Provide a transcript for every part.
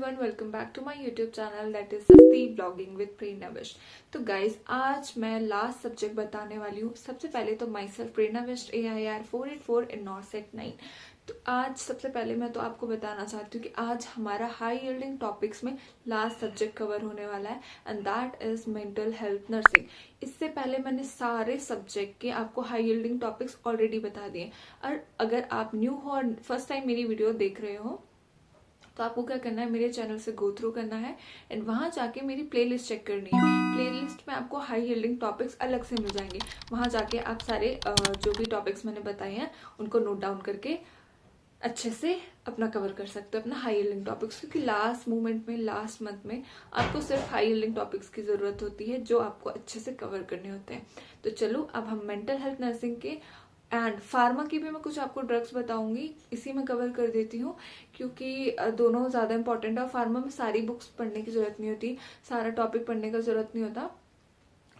everyone, welcome back to my YouTube channel that is Sasti Vlogging with प्रेरणा विष्ट। तो guys आज मैं last subject बताने वाली हूँ। सबसे पहले तो myself Prerna Bisht AIR 484 in NORCET 9। तो आज सबसे पहले मैं तो आपको बताना चाहती हूँ कि आज हमारा हाई यील्डिंग टॉपिक्स में लास्ट सब्जेक्ट कवर होने वाला है and that is mental health nursing. इससे पहले मैंने सारे सब्जेक्ट के आपको हाई यील्डिंग टॉपिक्स ऑलरेडी बता दिए। और अगर आप न्यू हो और फर्स्ट टाइम मेरी वीडियो देख रहे हो तो आपको क्या करना है, मेरे चैनल से गो थ्रू करना है एंड वहां जाके मेरी प्लेलिस्ट चेक करनी है। प्लेलिस्ट में आपको हाई यील्डिंग टॉपिक्स अलग से मिल जाएंगे। वहां जाके आप सारे जो भी टॉपिक्स मैंने बताए हैं उनको नोट डाउन करके अच्छे से अपना कवर कर सकते हो अपना हाई यील्डिंग टॉपिक्स, क्योंकि लास्ट मोमेंट में लास्ट मंथ में आपको सिर्फ हाई यील्डिंग टॉपिक्स की जरूरत होती है जो आपको अच्छे से कवर करने होते हैं। तो चलो अब हम मेंटल हेल्थ नर्सिंग के एंड फार्मा की भी मैं कुछ आपको ड्रग्स बताऊंगी, इसी में कवर कर देती हूँ क्योंकि दोनों ज्यादा इंपॉर्टेंट है। और फार्मा में सारी बुक्स पढ़ने की जरूरत नहीं होती, सारा टॉपिक पढ़ने का जरूरत नहीं होता।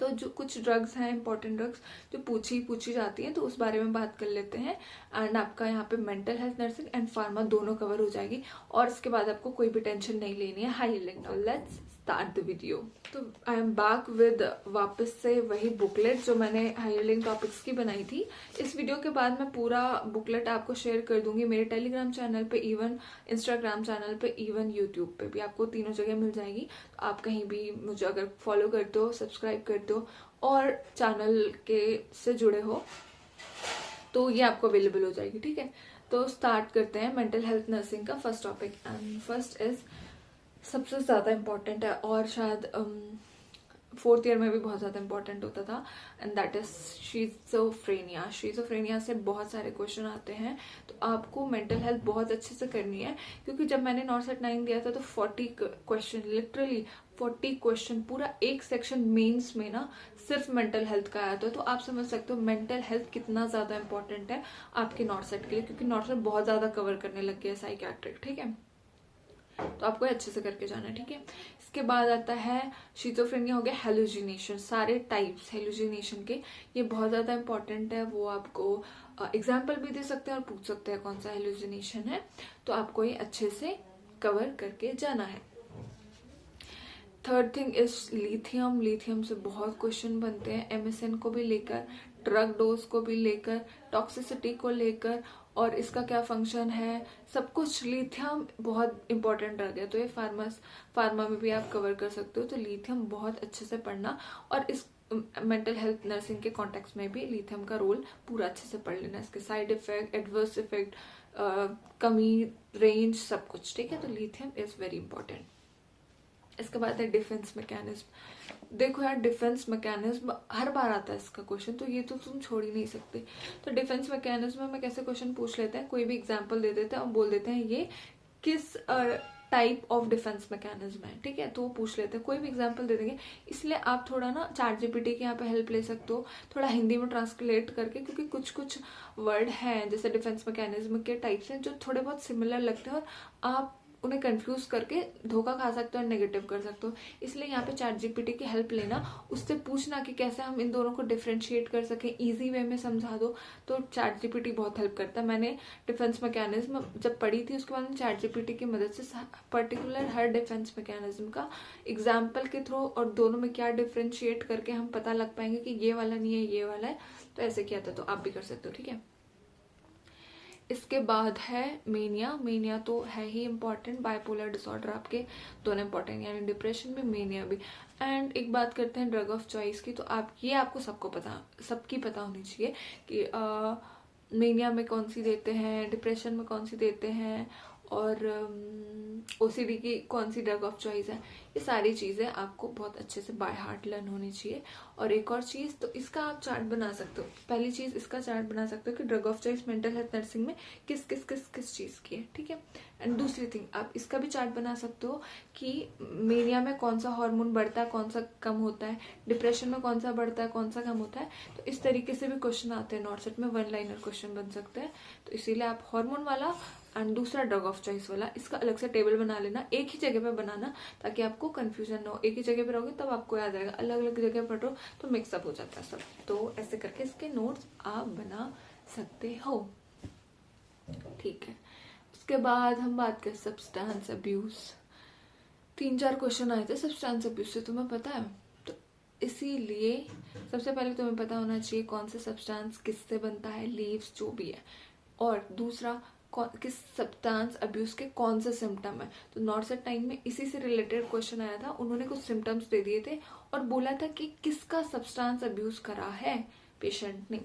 तो जो कुछ ड्रग्स हैं इंपॉर्टेंट ड्रग्स जो पूछी जाती हैं तो उस बारे में बात कर लेते हैं। एंड आपका यहाँ पे mental health nursing and pharma दोनों कवर हो जाएगी और इसके बाद आपको कोई भी टेंशन नहीं लेनी है high yielding. Let's start the video. तो आई एम बैक विद वापस से वही बुकलेट जो मैंने हाई यील्डिंग टॉपिक्स की बनाई थी। इस वीडियो के बाद मैं पूरा बुकलेट आपको शेयर कर दूंगी मेरे टेलीग्राम चैनल पे, इवन इंस्टाग्राम चैनल पे, इवन यूट्यूब पे भी आपको तीनों जगह मिल जाएगी। तो आप कहीं भी मुझे अगर फॉलो करते हो, सब्सक्राइब करते हो और चैनल के से जुड़े हो तो ये आपको अवेलेबल हो जाएगी। ठीक है, तो स्टार्ट करते हैं मेंटल हेल्थ नर्सिंग का first topic. And first is सबसे ज्यादा इम्पोर्टेंट है और शायद फोर्थ ईयर में भी बहुत ज्यादा इंपॉर्टेंट होता था एंड दैट इज शीजोफ्रेनिया। शीजोफ्रेनिया से बहुत सारे क्वेश्चन आते हैं तो आपको मेंटल हेल्थ बहुत अच्छे से करनी है, क्योंकि जब मैंने नॉर्सेट 9 दिया था तो 40 क्वेश्चन, लिटरली 40 क्वेश्चन, पूरा एक सेक्शन मेंस में ना सिर्फ मेंटल हेल्थ का आया था। तो आप समझ सकते हो मेंटल हेल्थ कितना ज्यादा इंपॉर्टेंट है आपके नॉर्सेट के लिए, क्योंकि नॉर्सेट बहुत ज्यादा कवर करने लग गया है साइकियाट्रिक। ठीक है, तो आपको अच्छे से करके जाना है। ठीक है, इसके बाद आता है शिजोफ्रेनिया हो गया हेलुसिनेशन, सारे टाइप्स हेलुसिनेशन के, ये बहुत ज्यादा इंपॉर्टेंट है। वो आपको एग्जाम्पल भी दे सकते हैं और पूछ सकते हैं कौन सा हेलुसिनेशन है, तो आपको ये अच्छे से कवर करके जाना है। Third thing is lithium. Lithium से बहुत क्वेश्चन बनते हैं MSN को भी लेकर, ड्रग डोज को भी लेकर, टॉक्सिसिटी को लेकर और इसका क्या फंक्शन है, सब कुछ। लिथियम बहुत इंपॉर्टेंट ड्रग है तो ये फार्मा में भी आप कवर कर सकते हो। तो लिथियम बहुत अच्छे से पढ़ना और इस मेंटल हेल्थ नर्सिंग के कॉन्टेक्स्ट में भी लिथियम का रोल पूरा अच्छे से पढ़ लेना, इसके साइड इफेक्ट, एडवर्स इफेक्ट, कमी, रेंज, सब कुछ। ठीक है, तो लिथियम इज वेरी इंपॉर्टेंट। इसके बाद है डिफेंस मैकेनिज्म। देखो यार, डिफेंस मैकेनिज्म हर बार आता है इसका क्वेश्चन, तो ये तो तुम छोड़ ही नहीं सकते। तो डिफेंस मैकेनिज्म में कैसे क्वेश्चन पूछ लेते हैं, कोई भी एग्जांपल दे देते हैं और बोल देते हैं ये किस टाइप ऑफ डिफेंस मैकेनिज्म है। ठीक है, तो वो पूछ लेते हैं, कोई भी एग्जांपल दे देंगे। इसलिए आप थोड़ा ना ChatGPT के यहाँ पे हेल्प ले सकते हो, थोड़ा हिंदी में ट्रांसलेट करके, क्योंकि कुछ कुछ वर्ड हैं जैसे डिफेंस मैकेनिज्म के टाइप्स हैं जो थोड़े बहुत सिमिलर लगते हैं और आप उन्हें कंफ्यूज करके धोखा खा सकते हो और नेगेटिव कर सकते हो। इसलिए यहाँ पे ChatGPT की हेल्प लेना, उससे पूछना कि कैसे हम इन दोनों को डिफरेंशिएट कर सकें, इजी वे में समझा दो। तो ChatGPT बहुत हेल्प करता है। मैंने डिफेंस मैकेनिज्म जब पढ़ी थी उसके बाद में ChatGPT की मदद से पर्टिकुलर हर डिफेंस मैकेनिज्म का एग्जाम्पल के थ्रू और दोनों में क्या डिफरेंशिएट करके हम पता लग पाएंगे कि ये वाला नहीं है ये वाला है, तो ऐसे किया था। तो आप भी कर सकते हो। ठीक है, इसके बाद है मेनिया। मेनिया तो है ही इम्पॉर्टेंट, बाइपोलर डिसऑर्डर आपके दोनों इंपॉर्टेंट, यानी डिप्रेशन भी मेनिया भी। एंड एक बात करते हैं ड्रग ऑफ चॉइस की। तो आपको सबकी पता होनी चाहिए कि मेनिया में कौन सी देते हैं, डिप्रेशन में कौन सी देते हैं और OCD की कौन सी ड्रग ऑफ चॉइस है। ये सारी चीजें आपको बहुत अच्छे से बाय हार्ट लर्न होनी चाहिए। और एक और चीज, तो इसका आप चार्ट बना सकते हो। पहली चीज इसका चार्ट बना सकते हो कि drug of choice mental health nursing में किस किस किस किस चीज की है। ठीक है, एंड दूसरी थिंग आप इसका भी चार्ट बना सकते हो कि मेनिया में कौन सा हार्मोन बढ़ता है, कौन सा कम होता है, डिप्रेशन में कौन सा बढ़ता है, कौन सा कम होता है। तो इस तरीके से भी क्वेश्चन आते हैं नॉर्सेट में, 1 लाइनर क्वेश्चन बन सकते हैं। तो इसीलिए आप हार्मोन वाला एंड दूसरा ड्रग ऑफ चॉइस वाला, इसका अलग से टेबल बना लेना, एक ही जगह पे बनाना ताकि आपको कंफ्यूजन ना हो। एक ही जगह पे रहोगे तब आपको याद आएगा, अलग अलग जगह पढ़ो तो मिक्सअप हो जाता है सब। तो ऐसे करके इसके नोट्स आप बना सकते हो। ठीक है, उसके बाद हम बात करें सब्सटेंस अब्यूज। 3-4 क्वेश्चन आए थे सब्सटेंस अब्यूज से, तुम्हें पता है। तो इसीलिए सबसे पहले तुम्हें पता होना चाहिए कौन से सब्सटेंस किससे बनता है, लीव्स जो भी है, और दूसरा किस सब्सटेंस अब्यूज के कौन से सिम्टम है। तो नॉर्सेट 9 में इसी से रिलेटेड क्वेश्चन आया था, उन्होंने कुछ सिम्टम्स दे दिए थे और बोला था कि किसका सब्सटेंस अब्यूज करा है पेशेंट ने।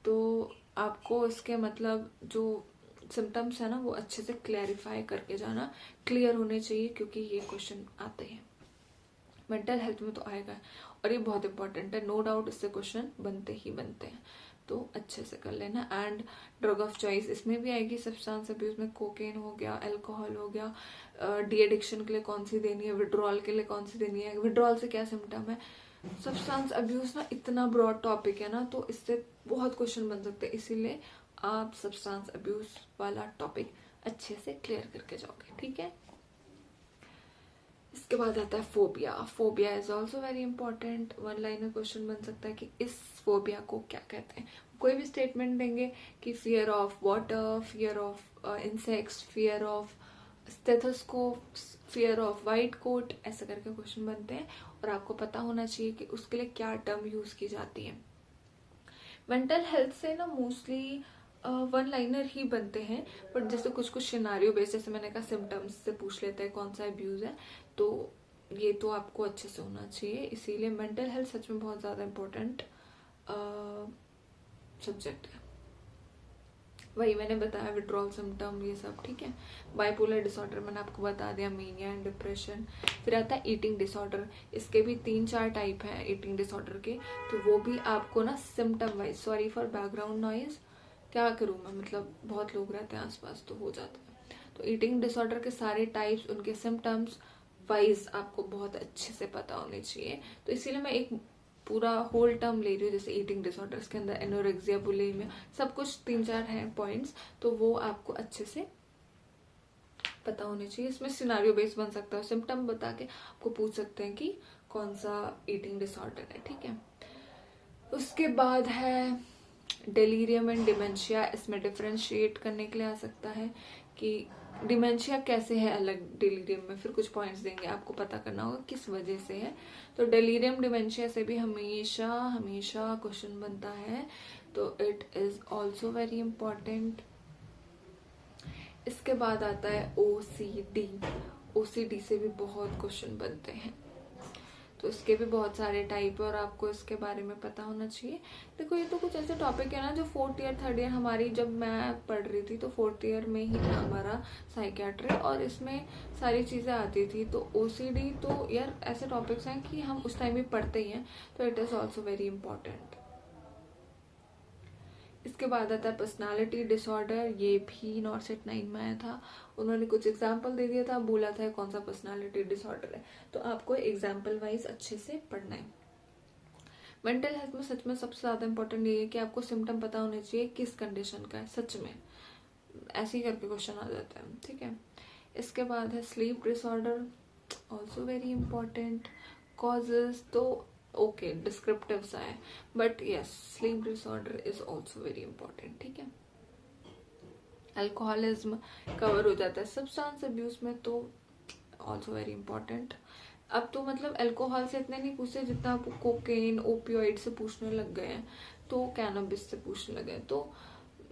तो आपको इसके मतलब जो सिम्टम्स है ना वो अच्छे से क्लैरिफाई करके जाना, क्लियर होने चाहिए, क्योंकि ये क्वेश्चन आते हैं मेंटल हेल्थ में तो आएगा और ये बहुत इंपॉर्टेंट है, नो डाउट इससे क्वेश्चन बनते ही बनते हैं, तो अच्छे से कर लेना। एंड ड्रग ऑफ चॉइस इसमें भी आएगी सब्सटेंस अब्यूज में, कोकेन हो गया, अल्कोहल हो गया, डी एडिक्शन के लिए कौन सी देनी है, विड्रॉल के लिए कौन सी देनी है, विड्रॉल से क्या सिम्टम है। सब्सटेंस अब्यूज ना इतना ब्रॉड टॉपिक है ना, तो इससे बहुत क्वेश्चन बन सकते हैं, इसीलिए आप सब्सटेंस अब्यूज वाला टॉपिक अच्छे से क्लियर करके जाओगे, ठीक है। इसके बाद आता है phobia. Phobia is also very important, one liner question बन सकता है कि इस फोबिया को क्या कहते हैं। कोई भी स्टेटमेंट देंगे कि fear of water, fear of insects, fear of stethoscope, fear of white coat, ऐसा करके क्वेश्चन बनते हैं और आपको पता होना चाहिए कि उसके लिए क्या टर्म यूज की जाती है। मेंटल हेल्थ से ना मोस्टली वन लाइनर ही बनते हैं, बट जैसे कुछ कुछ सिनारियो बेस्ड, जैसे मैंने कहा सिम्टम्स से पूछ लेते हैं कौन सा अब्यूज है, तो ये तो आपको अच्छे से होना चाहिए। इसीलिए मेंटल हेल्थ सच में बहुत ज़्यादा इम्पोर्टेंट सब्जेक्ट है। वही मैंने बताया, विड्रॉल सिम्टम ये सब, ठीक है। बाइपोलर डिसऑर्डर मैंने आपको बता दिया, मेनिया एंड डिप्रेशन। फिर आता है ईटिंग डिसऑर्डर, इसके भी 3-4 टाइप हैं ईटिंग डिसऑर्डर के, तो वो भी आपको ना symptom wise, sorry for background noise, क्या करूँ मैं, मतलब बहुत लोग रहते हैं आसपास तो हो जाता है। तो ईटिंग डिसऑर्डर के सारे टाइप्स, उनके सिम्टम्स वाइज आपको बहुत अच्छे से पता होने चाहिए। तो इसीलिए मैं एक पूरा होल टर्म ले रही हूँ, जैसे ईटिंग डिसऑर्डर्स के अंदर एनोरेक्सिया, बुलिमिया, सब कुछ 3-4 हैं पॉइंट्स, तो वो आपको अच्छे से पता होने चाहिए। इसमें सिनारियो बेस्ड बन सकता है, सिम्टम बता के आपको पूछ सकते हैं कि कौन सा ईटिंग डिसऑर्डर है, ठीक है। उसके बाद है डेलीरियम एंड डिमेंशिया, इसमें डिफरेंशिएट करने के लिए आ सकता है कि डिमेंशिया कैसे है अलग डेलीरियम में, फिर कुछ पॉइंट्स देंगे, आपको पता करना होगा किस वजह से है। तो डेलीरियम डिमेंशिया से भी हमेशा हमेशा क्वेश्चन बनता है, तो it is also very important. इसके बाद आता है ओसीडी, ओसीडी से भी बहुत क्वेश्चन बनते हैं, तो इसके भी बहुत सारे टाइप है और आपको इसके बारे में पता होना चाहिए। देखो ये तो कुछ ऐसे टॉपिक है ना जो 4th ईयर 3rd ईयर, हमारी जब मैं पढ़ रही थी तो 4th ईयर में ही था हमारा साइकियाट्री, और इसमें सारी चीज़ें आती थी। तो ओसीडी तो यार ऐसे टॉपिक्स हैं कि हम उस टाइम भी पढ़ते ही हैं, तो it is also very important. इसके बाद आता है पर्सनालिटी डिसऑर्डर, ये भी नॉर्सेट 9 में आया था, उन्होंने कुछ एग्जाम्पल दे दिया था, बोला था कौन सा पर्सनालिटी डिसऑर्डर है, तो आपको एग्जाम्पल वाइज अच्छे से पढ़ना है। मेंटल हेल्थ में सच में सबसे ज्यादा इंपॉर्टेंट ये है कि आपको सिम्टम पता होने चाहिए किस कंडीशन का है, सच में ऐसे ही करके क्वेश्चन आ जाता है, ठीक है। इसके बाद है sleep disorder, also very important. Causes तो ओके डिस्क्रिप्टिव सा है, but yes sleep disorder is also very important, ठीक है। अल्कोहलिज्म कवर हो जाता है, सब्सटेंस अब्यूज में तो ऑल्सो वेरी इंपॉर्टेंट। अब तो मतलब अल्कोहल से इतने नहीं पूछते जितना आपको कोकेन, ओपियोइड से पूछने लग गए हैं, तो कैनबिस से पूछने लगे हैं। तो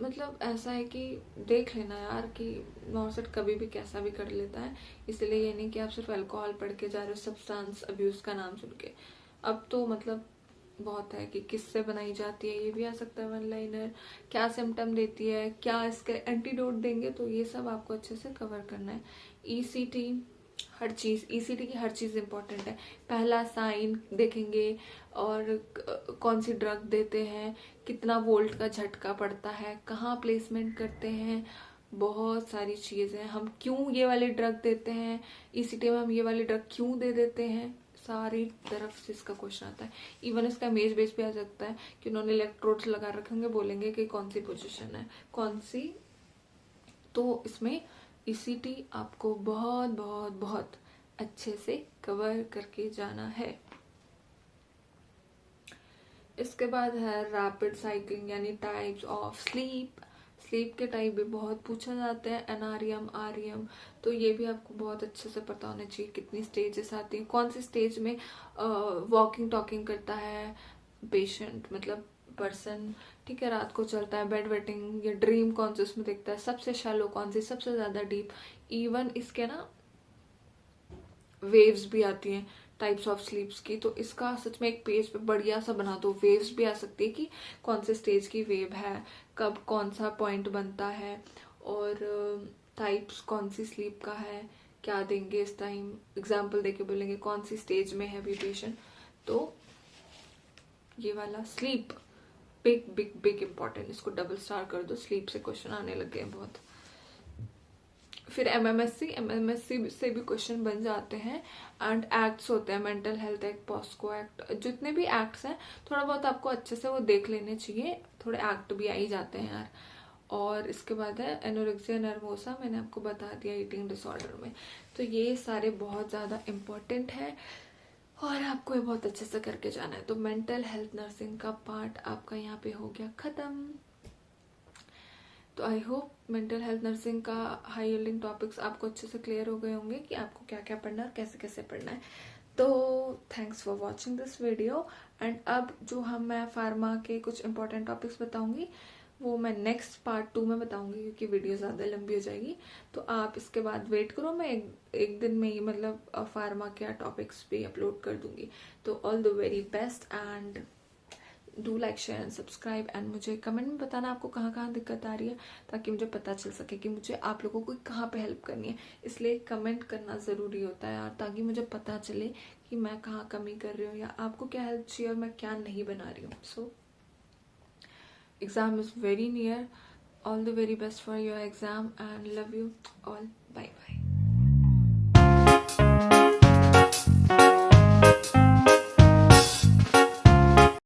मतलब ऐसा है कि देख लेना यार कि नॉर्सेट कभी भी कैसा भी कर लेता है, इसलिए ये नहीं कि आप सिर्फ अल्कोहल पढ़ के जा रहे हो सब्सटेंस अब्यूज का नाम सुन के। अब तो मतलब बहुत है कि किससे बनाई जाती है, ये भी आ सकता है वन लाइनर, क्या सिम्टम देती है, क्या इसके एंटीडोट देंगे, तो ये सब आपको अच्छे से कवर करना है। ईसीटी, हर चीज, ईसीटी की हर चीज इंपॉर्टेंट है, पहला साइन देखेंगे और कौन सी ड्रग देते हैं, कितना वोल्ट का झटका पड़ता है, कहाँ प्लेसमेंट करते हैं, बहुत सारी चीजें, हम क्यों ये वाली ड्रग देते हैं, ईसीटी में हम ये वाली ड्रग क्यों दे देते हैं, सारी तरफ से इसका क्वेश्चन आता है। इवन इसका इमेज बेस भी आ सकता है कि उन्होंने इलेक्ट्रोड्स लगा रखेंगे, बोलेंगे कि कौन सी पोजीशन है कौन सी, तो इसमें ईसीटी आपको बहुत बहुत बहुत अच्छे से कवर करके जाना है। इसके बाद है रैपिड साइक्लिंग, यानी टाइप्स ऑफ स्लीप। स्लीप के टाइप भी बहुत पूछा जाता है, एनआरईएम, आरईएम, तो ये भी आपको बहुत अच्छे से पता होना चाहिए कितनी स्टेजेस आती हैं, कौन सी स्टेज में वॉकिंग टॉकिंग करता है पेशेंट, मतलब पर्सन, ठीक है, रात को चलता है, बेड वेटिंग या ड्रीम कौन से उसमें देखता है, सबसे शैलो कौन सी, सबसे ज्यादा डीप, इवन इसके ना वेव्स भी आती हैं टाइप्स ऑफ स्लीप्स की। तो इसका सच में एक पेज पे बढ़िया सा बना दो, वेव्स भी आ सकती है कि कौन से स्टेज की वेव है, कब कौन सा पॉइंट बनता है, और टाइप्स कौन सी स्लीप का है, क्या देंगे इस टाइम, एग्जाम्पल देके बोलेंगे कौन सी स्टेज में है अभी पेशेंट। तो ये वाला sleep big big big important, इसको डबल स्टार कर दो, स्लीप से क्वेश्चन आने लग गए बहुत। फिर एमएमएससी से भी क्वेश्चन बन जाते हैं, एंड एक्ट्स होते हैं, mental health act, POCSO act, जितने भी एक्ट्स हैं थोड़ा बहुत आपको अच्छे से वो देख लेने चाहिए, थोड़े एक्ट भी आ ही जाते हैं यार। और इसके बाद है एनोरेक्सिया नर्वोसा, मैंने आपको बता दिया ईटिंग डिसऑर्डर में। तो ये सारे बहुत ज़्यादा इम्पोर्टेंट है और आपको ये बहुत अच्छे से करके जाना है। तो मेंटल हेल्थ नर्सिंग का पार्ट आपका यहाँ पे हो गया खत्म। तो I hope mental health nursing का हाई यील्डिंग टॉपिक्स आपको अच्छे से क्लियर हो गए होंगे कि आपको क्या क्या पढ़ना है और कैसे कैसे पढ़ना है। तो thanks for watching this video. And अब जो मैं फार्मा के कुछ इंपॉर्टेंट टॉपिक्स बताऊंगी वो मैं नेक्स्ट पार्ट 2 में बताऊंगी, क्योंकि वीडियो ज़्यादा लंबी हो जाएगी। तो आप इसके बाद वेट करो, मैं एक दिन में ही मतलब फार्मा के टॉपिक्स भी अपलोड कर दूंगी। तो all the very best and do like share and subscribe, and मुझे कमेंट में बताना आपको कहाँ कहाँ दिक्कत आ रही है, ताकि मुझे पता चल सके कि मुझे आप लोगों को कहाँ पे हेल्प करनी है। इसलिए कमेंट करना ज़रूरी होता है यार, ताकि मुझे पता चले कि मैं कहाँ कमी कर रही हूँ या आपको क्या हेल्प चाहिए और मैं क्या नहीं बना रही हूँ। So exam is very near, all the very best for your exam and love you all, bye bye.